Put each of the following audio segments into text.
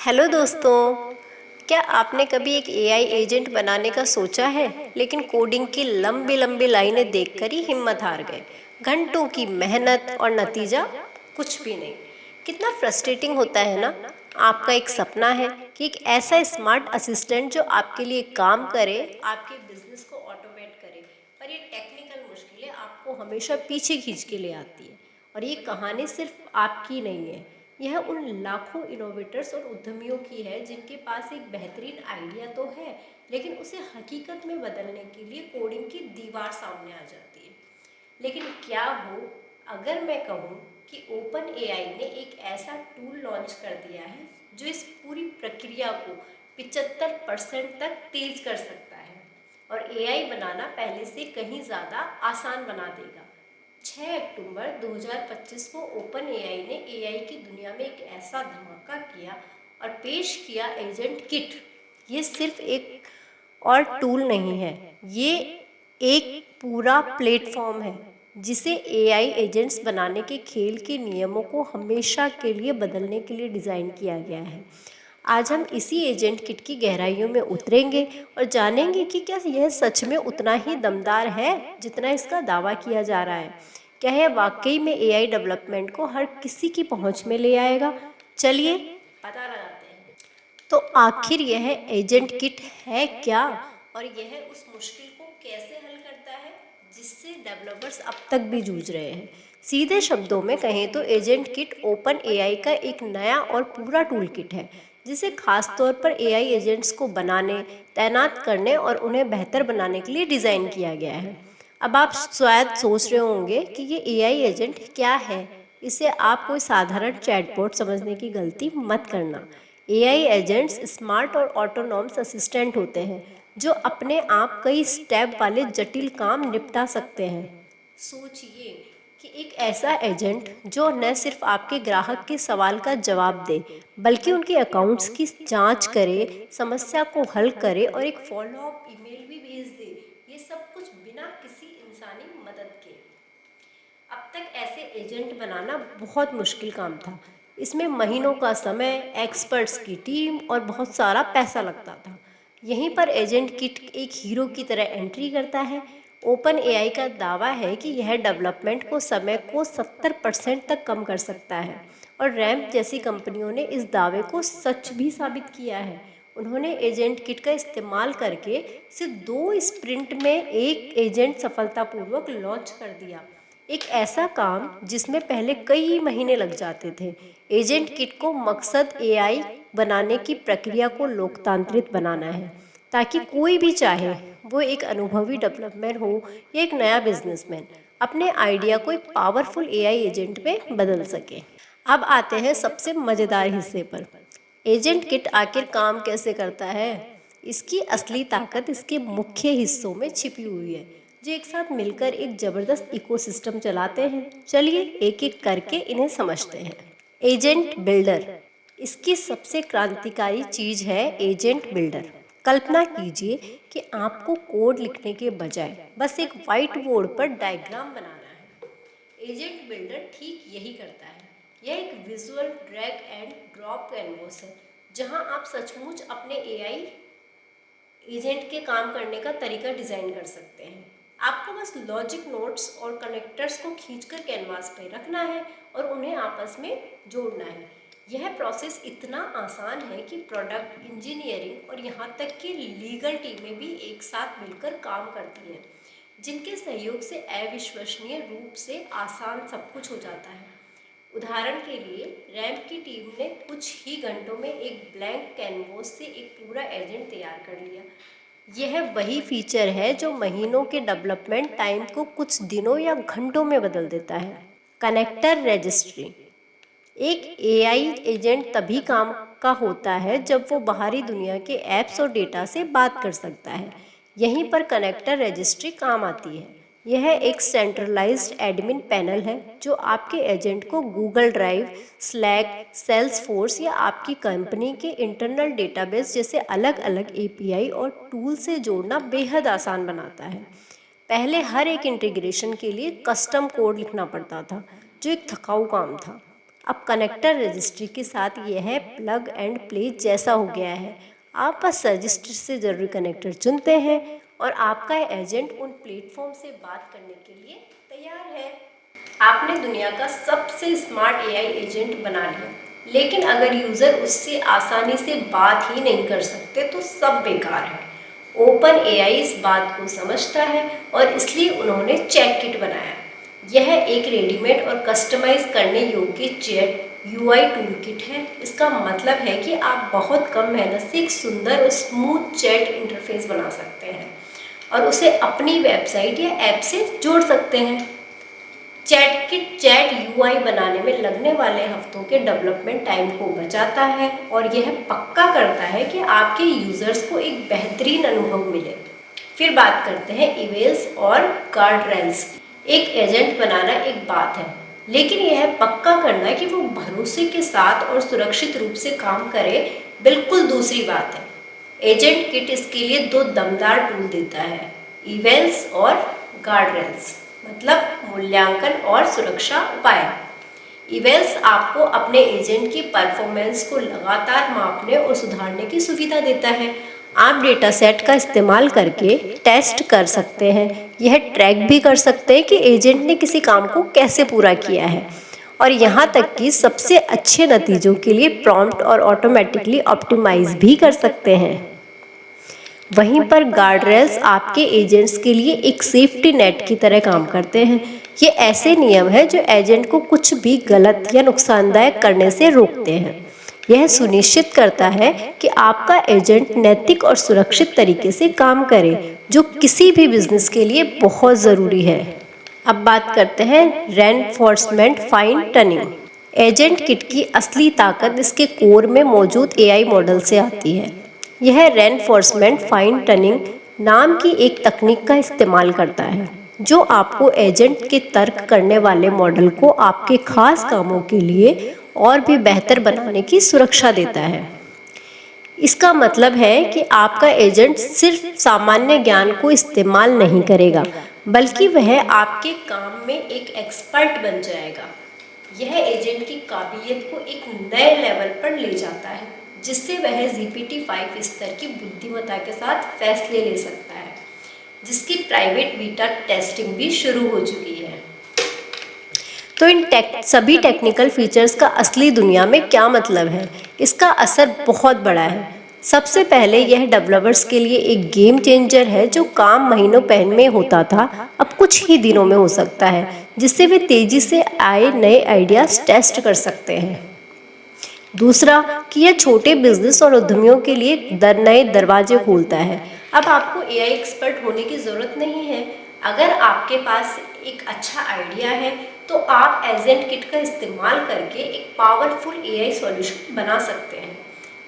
Hello दोस्तों। क्या आपने कभी एक एआई एजेंट बनाने का सोचा है, लेकिन कोडिंग की लंबी लंबी लाइनें देखकर ही हिम्मत हार गए। घंटों की मेहनत और नतीजा कुछ भी नहीं। कितना फ्रस्ट्रेटिंग होता है ना। आपका एक सपना है कि एक ऐसा स्मार्ट असिस्टेंट जो आपके लिए काम करे, आपके बिजनेस को ऑटोमेट करे, पर ये टेक्निकल मुश्किलें आपको हमेशा पीछे खींच के ले आती है। और ये कहानी सिर्फ आपकी नहीं है, यह उन लाखों इनोवेटर्स और उद्यमियों की है जिनके पास एक बेहतरीन आइडिया तो है, लेकिन उसे हकीकत में बदलने के लिए कोडिंग की दीवार सामने आ जाती है। लेकिन क्या हो अगर मैं कहूँ कि ओपन एआई ने एक ऐसा टूल लॉन्च कर दिया है जो इस पूरी प्रक्रिया को 75% तक तेज कर सकता है और एआई बनाना पहले से कहीं ज़्यादा आसान बना देगा। 6 अक्टूबर 2025 को ओपन एआई ने एआई की दुनिया में एक ऐसा धमाका किया और पेश किया एजेंट किट। ये सिर्फ एक और टूल नहीं है, ये एक पूरा प्लेटफॉर्म है जिसे एआई एजेंट्स बनाने के खेल के नियमों को हमेशा के लिए बदलने के लिए डिज़ाइन किया गया है। आज हम इसी एजेंट किट की गहराइयों में उतरेंगे और जानेंगे कि क्या यह सच में उतना ही दमदार है जितना इसका दावा किया जा रहा है। क्या यह वाकई में एआई डेवलपमेंट को हर किसी की पहुंच में ले आएगा? चलिए पता लगाते हैं। तो आखिर यह एजेंट किट है क्या, और यह उस मुश्किल को कैसे हल करता है जिससे डेवलपर्स अब तक भी जूझ रहे हैं। सीधे शब्दों में कहें तो एजेंट किट ओपन एआई का एक नया और पूरा टूल किट है जिसे खास तौर पर एआई एजेंट्स को बनाने, तैनात करने और उन्हें बेहतर बनाने के लिए डिज़ाइन किया गया है। अब आप शायद सोच रहे होंगे कि ये एआई एजेंट क्या है। इसे आप कोई साधारण चैटबॉट समझने की गलती मत करना। एआई एजेंट्स स्मार्ट और ऑटोनॉमस असिस्टेंट होते हैं जो अपने आप कई स्टेप वाले जटिल काम निपटा सकते हैं। सोचिए कि एक ऐसा एजेंट जो न सिर्फ आपके ग्राहक के सवाल का जवाब दे, बल्कि उनके अकाउंट्स की जांच करे, समस्या को हल करे और एक फॉलो अप ईमेल भी भेज दे। ये सब कुछ बिना किसी इंसानी मदद के। अब तक ऐसे एजेंट बनाना बहुत मुश्किल काम था। इसमें महीनों का समय, एक्सपर्ट्स की टीम और बहुत सारा पैसा लगता था। यहीं पर एजेंट किट एक हीरो की तरह एंट्री करता है। ओपन एआई का दावा है कि यह डेवलपमेंट को समय को 70% तक कम कर सकता है और रैम्प जैसी कंपनियों ने इस दावे को सच भी साबित किया है। उन्होंने एजेंट किट का इस्तेमाल करके सिर्फ 2 स्प्रिंट में एक एजेंट सफलतापूर्वक लॉन्च कर दिया। एक ऐसा काम जिसमें पहले कई महीने लग जाते थे। एजेंट किट को मकसद एआई बनाने की प्रक्रिया को लोकतांत्रिक बनाना है, ताकि कोई भी चाहे, वो एक अनुभवी डेवलपमेंट हो या एक नया बिजनेसमैन, अपने आइडिया को एक पावरफुल एआई एजेंट में बदल सके। अब आते हैं सबसे मज़ेदार हिस्से पर। एजेंट किट आखिर काम कैसे करता है? इसकी असली ताकत इसके मुख्य हिस्सों में छिपी हुई है, जो एक साथ मिलकर एक जबरदस्त इकोसिस्टम चलाते हैं। चलिए एक एक करके इन्हें समझते हैं। Agent builder. इसकी सबसे क्रांतिकारी चीज है एजेंट बिल्डर। कल्पना कीजिए कि आपको कोड लिखने के बजाय बस एक व्हाइट बोर्ड पर डायग्राम बनाना है। एजेंट बिल्डर ठीक यही करता है। यह एक visual drag and drop canvas है जहां आप सचमुच अपने एआई एजेंट के काम करने का तरीका डिज़ाइन कर सकते हैं। आपको बस लॉजिक नोट्स और कनेक्टर्स को खींचकर कैनवास पर रखना है और उन्हें आपस में जोड़ना है। यह प्रोसेस इतना आसान है कि प्रोडक्ट इंजीनियरिंग और यहाँ तक कि लीगल टीमें भी एक साथ मिलकर काम करती हैं, जिनके सहयोग से अविश्वसनीय रूप से आसान सब कुछ हो जाता है। उदाहरण के लिए रैम्प की टीम ने कुछ ही घंटों में एक ब्लैंक कैनवस से एक पूरा एजेंट तैयार कर लिया। यह वही फीचर है जो महीनों के डेवलपमेंट टाइम को कुछ दिनों या घंटों में बदल देता है। Connector registry. एक एआई एजेंट तभी काम का होता है जब वो बाहरी दुनिया के ऐप्स और डेटा से बात कर सकता है। यहीं पर कनेक्टर रजिस्ट्री काम आती है। यह एक सेंट्रलाइज्ड एडमिन पैनल है जो आपके एजेंट को गूगल ड्राइव, स्लैक, सेल्सफोर्स या आपकी कंपनी के इंटरनल डेटाबेस जैसे अलग अलग एपीआई और टूल से जोड़ना बेहद आसान बनाता है। पहले हर एक इंटीग्रेशन के लिए कस्टम कोड लिखना पड़ता था, जो एक थकाऊ काम था। अब कनेक्टर रजिस्ट्री के साथ यह प्लग एंड प्ले जैसा हो गया है। आप बस रजिस्टर से जरूरी कनेक्टर चुनते हैं और आपका एजेंट उन प्लेटफॉर्म से बात करने के लिए तैयार है। आपने दुनिया का सबसे स्मार्ट एआई एजेंट बना लिया, लेकिन अगर यूज़र उससे आसानी से बात ही नहीं कर सकते तो सब बेकार है। ओपन एआई इस बात को समझता है और इसलिए उन्होंने चैट किट बनाया। यह एक रेडीमेड और कस्टमाइज करने योग्य चैट यूआई टूल किट है। इसका मतलब है कि आप बहुत कम मेहनत से एक सुंदर और स्मूथ चैट इंटरफेस बना सकते हैं और उसे अपनी वेबसाइट या ऐप से जोड़ सकते हैं। चैट किट चैट यूआई बनाने में लगने वाले हफ्तों के डेवलपमेंट टाइम को बचाता है और यह पक्का करता है कि आपके यूज़र्स को एक बेहतरीन अनुभव मिले। फिर बात करते हैं इवेल्स और गार्डरेल्स की। एक एजेंट बनाना एक बात है, लेकिन यह पक्का करना कि वो भरोसे के साथ और सुरक्षित रूप से काम करे बिल्कुल दूसरी बात है। एजेंट किट इसके लिए दो दमदार टूल देता है, इवेल्स और गार्डरेल्स, मतलब मूल्यांकन और सुरक्षा उपाय। इवेल्स आपको अपने एजेंट की परफॉर्मेंस को लगातार मापने और सुधारने की सुविधा देता है। आप डेटा सेट का इस्तेमाल करके टेस्ट कर सकते हैं। यह ट्रैक भी कर सकते हैं कि एजेंट ने किसी काम को कैसे पूरा किया है और यहाँ तक कि सबसे अच्छे नतीजों के लिए प्रॉम्प्ट और ऑटोमेटिकली ऑप्टिमाइज भी कर सकते हैं। वहीं पर गार्डरेल्स आपके एजेंट्स के लिए एक सेफ्टी नेट की तरह काम करते हैं। ये ऐसे नियम हैं जो एजेंट को कुछ भी गलत या नुकसानदायक करने से रोकते हैं। यह सुनिश्चित करता है कि आपका एजेंट नैतिक और सुरक्षित तरीके से काम करे, जो किसी भी बिजनेस के लिए बहुत ज़रूरी है। अब बात करते हैं reinforcement fine tanning. Agent kit की असली ताकत इसके कोर में मौजूद एआई मॉडल से आती है। यह रेनफोर्समेंट फाइन टनिंग नाम की एक तकनीक का इस्तेमाल करता है, जो आपको एजेंट के तर्क करने वाले मॉडल को आपके खास कामों के लिए और भी बेहतर बनाने की सुरक्षा देता है। इसका मतलब है कि आपका एजेंट सिर्फ सामान्य ज्ञान को इस्तेमाल नहीं करेगा, बल्कि वह आपके काम में एक एक्सपर्ट बन जाएगा। यह एजेंट की काबिलियत को एक नए लेवल पर ले जाता है, जिससे वह GPT-5 स्तर की बुद्धिमत्ता के साथ फैसले ले सकता है, जिसकी प्राइवेट बीटा टेस्टिंग भी शुरू हो चुकी है। तो इन सभी टेक्निकल फीचर्स का असली दुनिया में क्या मतलब है? इसका असर बहुत बड़ा है। सबसे पहले यह डेवलपर्स के लिए एक गेम चेंजर है। जो काम महीनों पहले में होता था, अब कुछ ही दिनों में हो सकता है, जिससे वे तेजी से आए नए आइडियाज टेस्ट कर सकते हैं। दूसरा कि यह छोटे बिजनेस और उद्यमियों के लिए नए दरवाजे खोलता है। अब आपको एआई एक्सपर्ट होने की ज़रूरत नहीं है। अगर आपके पास एक अच्छा आइडिया है तो आप एजेंट किट का इस्तेमाल करके एक पावरफुल एआई सॉल्यूशन बना सकते हैं।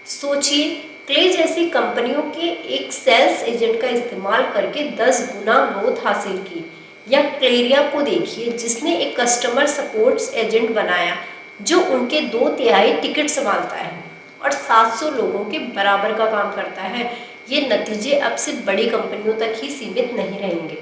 सोचिए, क्ले जैसी कंपनियों के एक सेल्स एजेंट का इस्तेमाल करके 10 गुना ग्रोथ हासिल की, या क्लेरिया को देखिए जिसने एक कस्टमर सपोर्ट एजेंट बनाया जो उनके 2/3 टिकट संभालता है और 700 लोगों के बराबर का काम करता है। ये नतीजे अब सिर्फ बड़ी कंपनियों तक ही सीमित नहीं रहेंगे।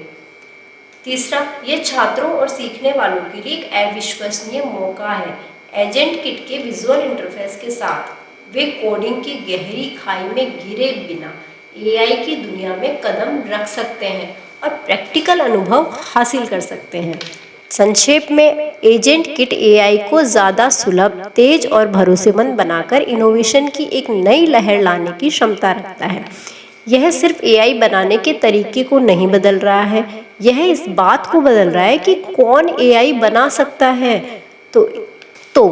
तीसरा, ये छात्रों और सीखने वालों के लिए एक अविश्वसनीय मौका है। एजेंट किट के विजुअल इंटरफेस के साथ वे कोडिंग की गहरी खाई में गिरे बिना एआई की दुनिया में कदम रख सकते हैं और प्रैक्टिकल अनुभव हासिल कर सकते हैं। संक्षेप में, एजेंट किट एआई को ज़्यादा सुलभ, तेज और भरोसेमंद बनाकर इनोवेशन की एक नई लहर लाने की क्षमता रखता है। यह सिर्फ एआई बनाने के तरीके को नहीं बदल रहा है, यह इस बात को बदल रहा है कि कौन एआई बना सकता है। तो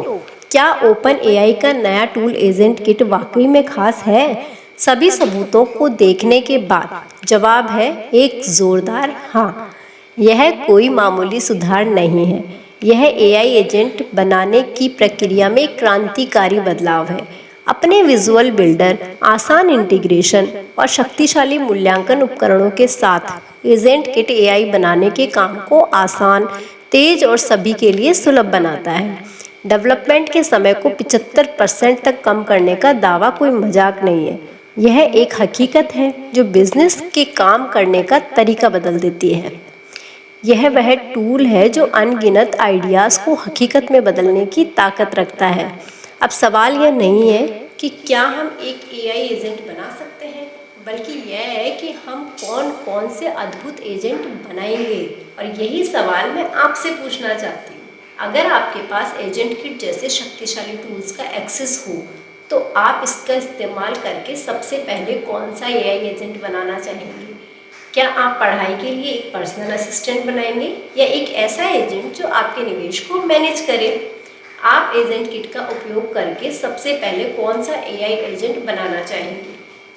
क्या ओपन एआई का नया टूल एजेंट किट वाकई में खास है? सभी सबूतों को देखने के बाद जवाब है एक जोरदार हाँ। यह कोई मामूली सुधार नहीं है, यह एआई एजेंट बनाने की प्रक्रिया में एक क्रांतिकारी बदलाव है। अपने विजुअल बिल्डर, आसान इंटीग्रेशन और शक्तिशाली मूल्यांकन उपकरणों के साथ एजेंट किट एआई बनाने के काम को आसान, तेज और सभी के लिए सुलभ बनाता है। डेवलपमेंट के समय को 75% तक कम करने का दावा कोई मजाक नहीं है। यह एक हकीकत है जो बिजनेस के काम करने का तरीका बदल देती है। यह वह टूल है जो अनगिनत आइडियाज़ को हकीकत में बदलने की ताकत रखता है। अब सवाल यह नहीं है कि क्या हम एक एआई एजेंट बना सकते हैं, बल्कि यह है कि हम कौन कौन से अद्भुत एजेंट बनाएंगे। और यही सवाल मैं आपसे पूछना चाहती हूँ। अगर आपके पास एजेंट किट जैसे शक्तिशाली टूल्स का एक्सेस हो तो आप इसका इस्तेमाल करके सबसे पहले कौन सा एआई एजेंट बनाना चाहेंगे? क्या आप पढ़ाई के लिए एक पर्सनल असिस्टेंट बनाएंगे या एक ऐसा एजेंट जो आपके निवेश को मैनेज करे? आप एजेंट किट का उपयोग करके सबसे पहले कौन सा एआई एजेंट बनाना चाहेंगे?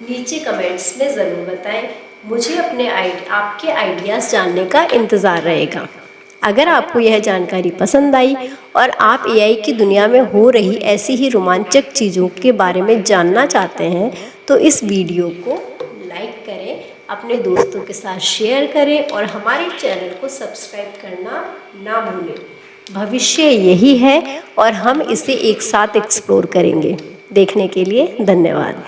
नीचे कमेंट्स में ज़रूर बताएं। मुझे आपके आइडियाज़ जानने का इंतज़ार रहेगा। अगर आपको यह जानकारी पसंद आई और आप एआई की दुनिया में हो रही ऐसी ही रोमांचक चीज़ों के बारे में जानना चाहते हैं तो इस वीडियो को लाइक करें, अपने दोस्तों के साथ शेयर करें और हमारे चैनल को सब्सक्राइब करना ना भूलें। भविष्य यही है और हम इसे एक साथ एक्सप्लोर करेंगे। देखने के लिए धन्यवाद।